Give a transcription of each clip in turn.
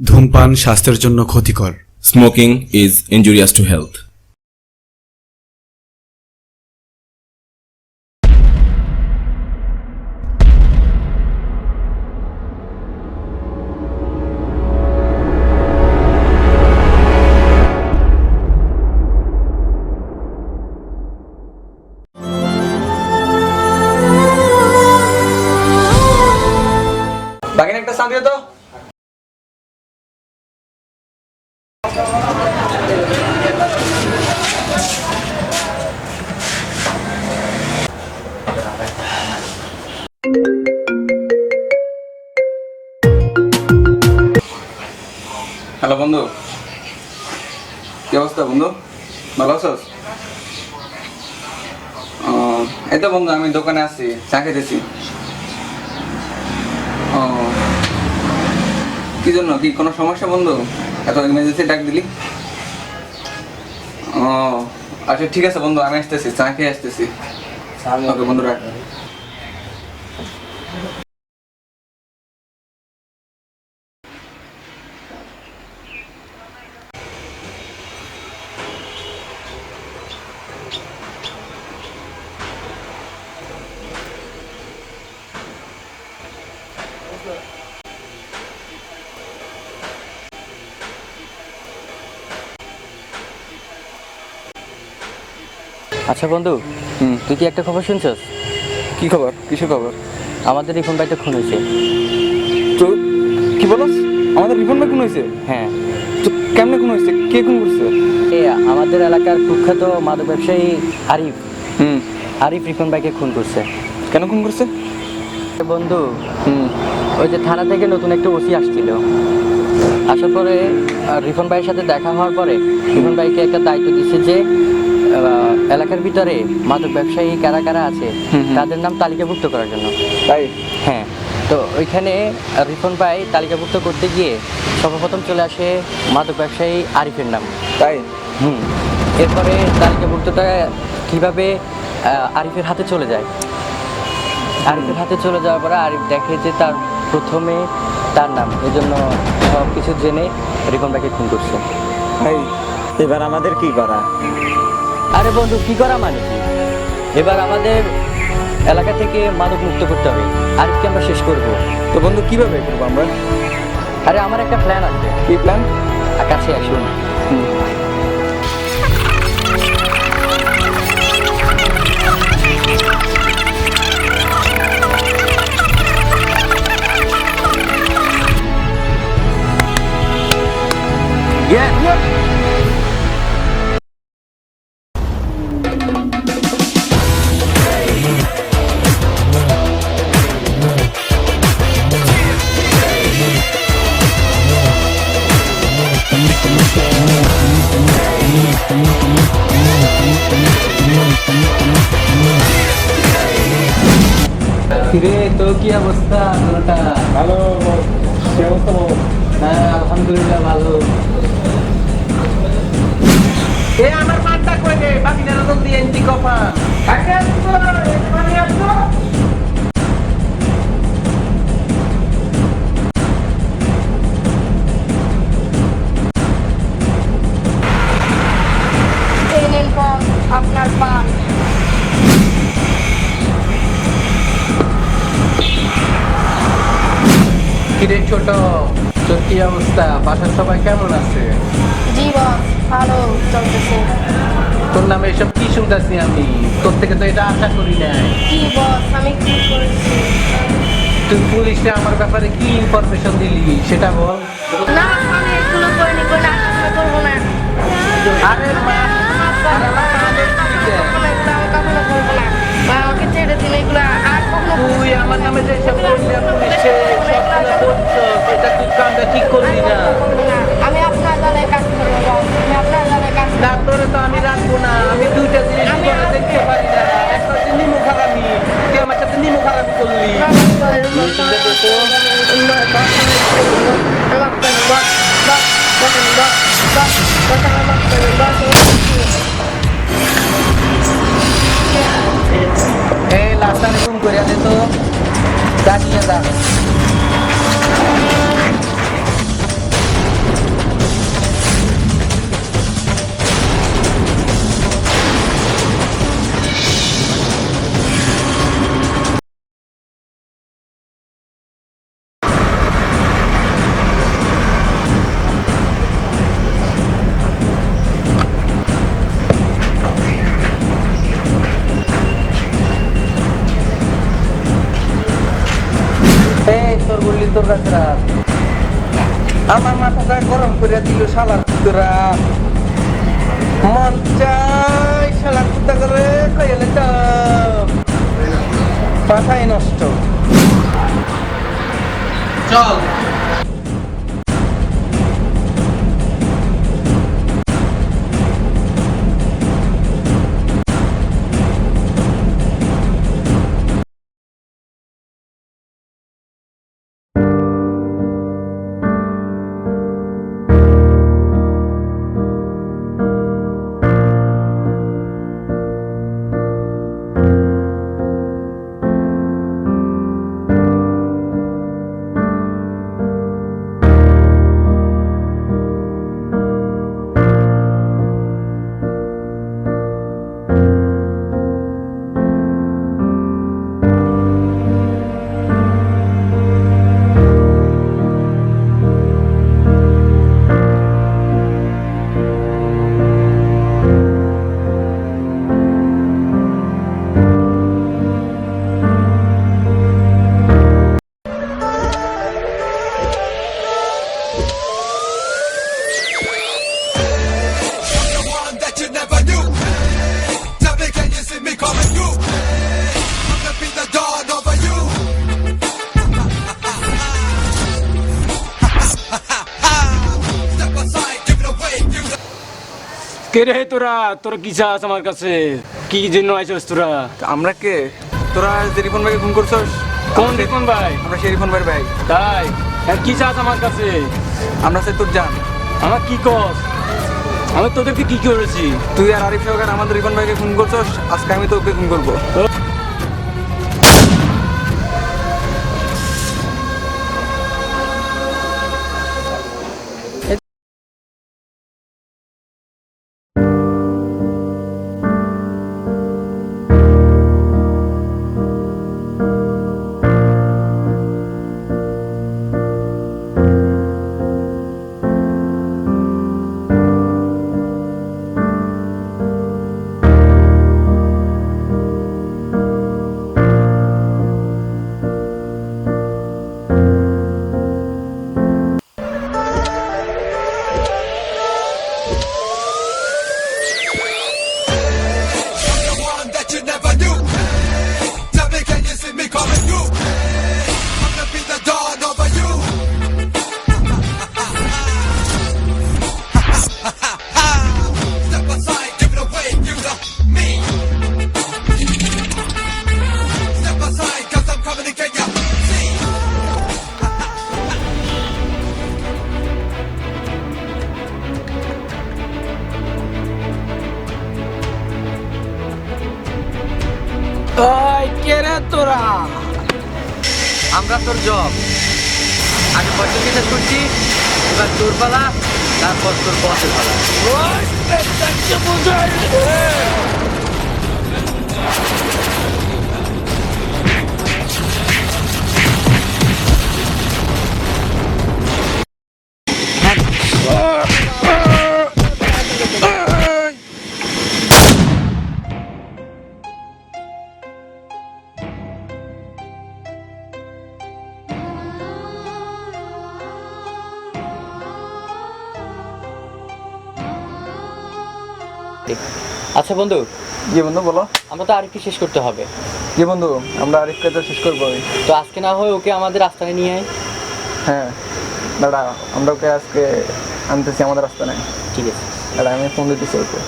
ধূমপান স্বাস্থ্যের জন্য ক্ষতিকর। Smoking is injurious to health. বাকি একটা চা দিও তো। হ্যালো বন্ধু, কি অবস্থা বন্ধু? ভালো আছোস? এই তো বন্ধু, আমি দোকানে আছি, চা খেতেছি। ও, কি জন্য? কি কোনো সমস্যা বন্ধু? এত ইমার্জেন্সি ডাক দিলি? ও আচ্ছা, ঠিক আছে বন্ধু, আমি আসতেছি, চা খেয়ে আসতেছি। ওকে বন্ধু, রাখ। আচ্ছা বন্ধু, তুই কি একটা খবর শুনছস? কি খবর? কিসের খবর? আমাদের রিফন ভাইটা খুন হয়েছে। তো কি বলস? আমাদের রিফন ভাই খুন হয়েছে? হ্যাঁ, তো কেমনে খুন হয়েছে? কে খুন করছে? এই আমাদের এলাকার কুখ্যাত মাদক ব্যবসায়ী আরিফ হুম আরিফ রিফন ভাইকে খুন করছে। কেন খুন করছে? বন্ধু, ওই যে থানা থেকে নতুন একটা ওসি আসছিল, আসার পরে রিফন ভাইয়ের সাথে দেখা হওয়ার পরে রিফন ভাইকে একটা দায়িত্ব দিচ্ছে যে এলাকার ভিতরে মাদক ব্যবসায়ী কারা কারা আছে তাদের নাম তালিকাভুক্ত করার জন্য। তাই? হ্যাঁ, তো ওইখানে রিফন ভাই তালিকাভুক্ত করতে গিয়ে সর্বপ্রথম চলে আসে মাদক ব্যবসায়ী আরিফের নাম। তাই? এরপরে তালিকাভুক্তটা কিভাবে আরিফের হাতে চলে যায়। আরিফের হাতে চলে যাওয়ার পরে আরিফ দেখে যে তার প্রথমে তার নাম, এই জন্য সব কিছু জেনে রিফন ভাইকে খুন করছে। ভাই, এবার আমাদের কি করা? আরে বন্ধু, কি করা মানে কি? এবার আমাদের এলাকা থেকে মাদক মুক্ত করতে হবে, আরিফকে আমরা শেষ করব। তো বন্ধু, কিভাবে করবো আমরা? আরে আমার একটা প্ল্যান আছে। কি প্ল্যান? কাছে আসুন। কিরে, তো কি অবস্থা? ভালো। কি অবস্থা বল? হ্যাঁ, আলহামদুলিল্লাহ ভালো। আমার মানটা কই রে? বাকি না নতুন দিয়ে এন্টি কপা আগে আসতো মানে আসতো। এই নিন বস, আপনার পান। কিরে ছোট, তোর কি অবস্থা? বাসার সবাই কেমন আছে? জি বস, ভালো চলতেছে। তোর নামে এসব কি শুনতেছি আমি? তোর থেকে তো এটা আশা করি নাই। কি বস, আমি কি করেছি? তুই পুলিশে আমার ব্যাপারে কি ইনফরমেশন দিলি সেটা বল। না, আমি এগুলো করিনি, কোনো আশা করবো না। আরে মা, আরে মা, আমাদের কি রে? এগুলো আমি কখনো করবো না। মা, আমাকে ছেড়ে দিন, এগুলো আর কখনো তুই আমার নামে যে সব করলি পুলিশে সবগুলো করছো, এটা তুই কামটা ঠিক করলি না। করবো না। আমি আপনার দলে কাজ করবো বস, আমি আপনার দলে কাজ করবো। না, তোরে তো আমি রাখবো না। আমি দুইটা জিনিস করে দেখতে পারি না। একটা হচ্ছে নিমু খারামি, তুই আমার সাথে নিমু খারামি করলি। এই লাস্টারে গুম করে দে তো, জানিয়ে যা। রাখরা আমার মাথাটা গরম করে দিল শালার কুতরা মন চাই শালার কুতা করে কইলে তো মাথায় নষ্ট চল কে রে তোরা তোর কি চাস আমার কাছে কি জন্য আইছস তোরা? আমরা কে? তোরা যে রিপন ভাইকে ফোন করছস? কোন রিপন ভাই? আমরা সেই রিপন ভাইয়ের ভাই। তাই কি চাস আমার কাছে? আমরা সে তোর জান। আমার কি কস? আমি তোদেরকে কি করেছি? তুই আর আরিফ সহকার আমাদের রিপন ভাইকে ফোন করছস, আজকে আমি তোকে ফোন করবো। তোরা আমরা তোর জব আগে বছর শেষ করছি, এবার তোর পালা, তারপর তোর বসের পালা। আচ্ছা বন্ধু, জি বন্ধু বলো। আমরা তো আরিফকে শেষ করতে হবে। জি বন্ধু, আমরা আরিফকে তো শেষ করবো। তো আজকে না হয় ওকে আমাদের রাস্তায় নিয়ে আয়। হ্যাঁ দাদা, আমরা ওকে আজকে আনতেছি আমাদের রাস্তা নেই। ঠিক আছে দাদা, আমি ফোন দিতেছি ওকে।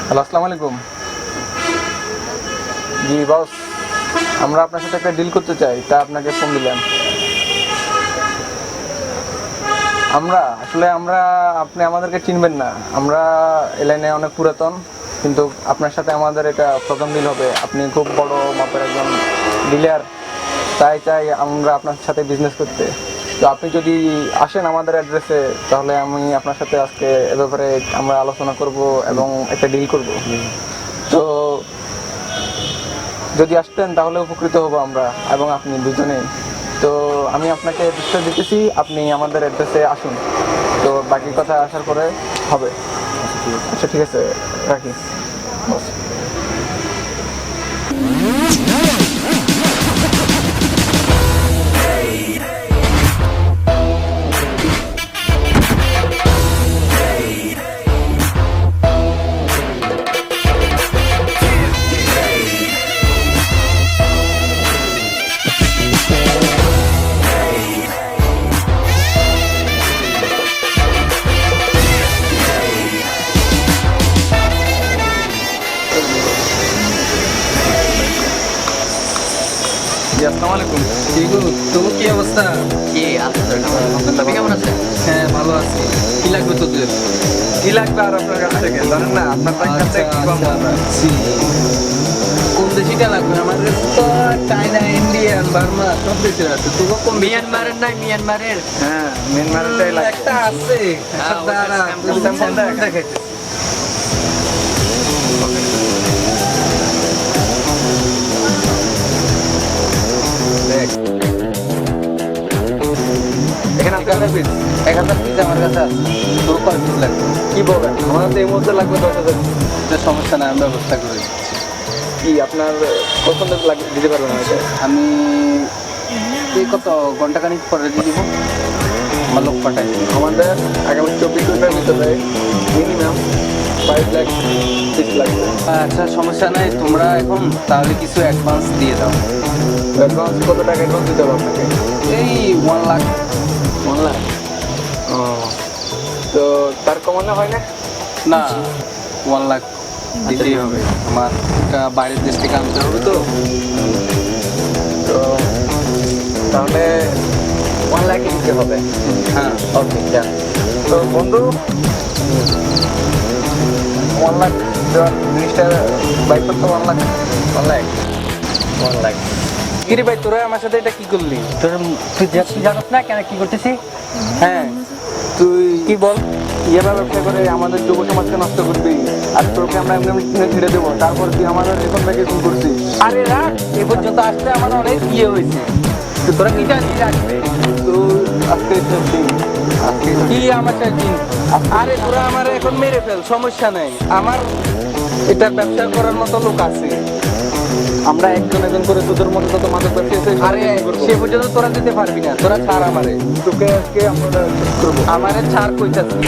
হ্যালো, আসসালামু আলাইকুম। জি বস, আমরা আপনার সাথে একটা ডিল করতে চাই, তা আপনাকে ফোন দিলাম। আমরা আপনি আমাদেরকে চিনবেন না, আমরা এই লাইনে অনেক পুরাতন, কিন্তু আপনার সাথে আমাদের এটা প্রথম ডিল হবে। আপনি খুব বড় মাপের একজন ডিলার, চাই আমরা আপনার সাথে বিজনেস করতে। তো আপনি যদি আসেন আমাদের অ্যাড্রেসে, তাহলে আমি আপনার সাথে আজকে এ ব্যাপারে আমরা আলোচনা করব এবং একটা ডিল করব। তো যদি আসতেন তাহলে উপকৃত হব আমরা এবং আপনি দুজনেই। তো আমি আপনাকে বিশ্বাস দিতেছি, আপনি আমাদের অ্যাড্রেসে আসুন, তো বাকি কথা আসার পরে হবে। আচ্ছা ঠিক আছে, রাখি। জি, আসসালামু আলাইকুম। তোমার কি অবস্থা? কি আলহামদুলিল্লাহ, তুমি কেমন আছো? হ্যাঁ ভালো আছি। কি লাগবে তোদের? কি লাগবে আর আপনার কাছ থেকে জানেন না, আপনার কাছ থেকে কি পাবো আমরা? কোন দেশিটা লাগবে? আমার কাছে তো চায়না, ইন্ডিয়ান, বার্মা সব দেশের আছে। তোকে কোন মিয়ানমারের নাই, মিয়ানমারের হ্যাঁ, মিয়ানমারটাই লাগবে। একটা আছে। হ্যাঁ, ওটা দাঁড়া, স্যাম্পল স্যাম্পল দেখাইতে। এখানে আপনার পিস 1000 পিস আমার কাছে আছে। তোর কয় পিস লাগবে? কি বলবেন? আমার তো এই মুহূর্তে লাগবে 10,000। এটা সমস্যা না, আমি ব্যবস্থা করে দিচ্ছি। কি আপনার কখন দিতে পারবেন আমাকে? আমি এই কত ঘন্টাখানিক পরে দিয়ে দিব। আমার লোক পাঠাই দিব। আমাদের আগামী 24 ঘন্টার ভিতরে মিনিমাম 5 লাখ পিস লাগবে। আচ্ছা সমস্যা নাই, তোমরা এখন তাহলে কিছু অ্যাডভান্স দিয়ে দাও। অ্যাডভান্স কত টাকা অ্যাডভান্স দিতে হবে আপনাকে? এই 1 লাখ। 1 লাখ। ও, তো তার কমানো হয় না? না 1 লাখ দিতেই হবে। আমার একটা বাইরের দেশ থেকে আনতে হবে তো। তো তাহলে 1 লাখই দিতে হবে। হ্যাঁ ওকে, যান। তো বন্ধু 1 লাখ দেওয়ার জিনিসটা বাইক করতে 1 লাখ। 1 লাখ 1 লাখ। কিরে ভাই, তোরা আমার সাথে এটা কি করলি? তুই জানোস না কেন কি করতেছি? হ্যাঁ তুই কি বল, ইয়েবা ব্যবসা করে আমাদের যুব সমাজকে নষ্ট করবি, আর তোকে আমরা এমনি এমনি ছেড়ে দেবো, তারপর তুই আমাদের এখন থেকে ফোন করছিস। আরে রাখ, এ পর্যন্ত আসতে আমার অনেক ইয়ে হয়েছে। তো তোরা কি জানিস আসবে? তো আজকে কি আমার সাথে দিন? আরে তোরা আমার এখন মেরে ফেল, সমস্যা নাই। আমার এটা ব্যবসা করার মতো লোক আছে। আমরা একজন একজন করে তোদের মতো তত মাদক ব্যবসা এসে আরে সে পর্যন্ত তোরা যেতে পারবি না, তোরা ছাড় আমারে। তোকে আজকে আমরা শেষ করবো। আমারে ছাড় কইতাছি।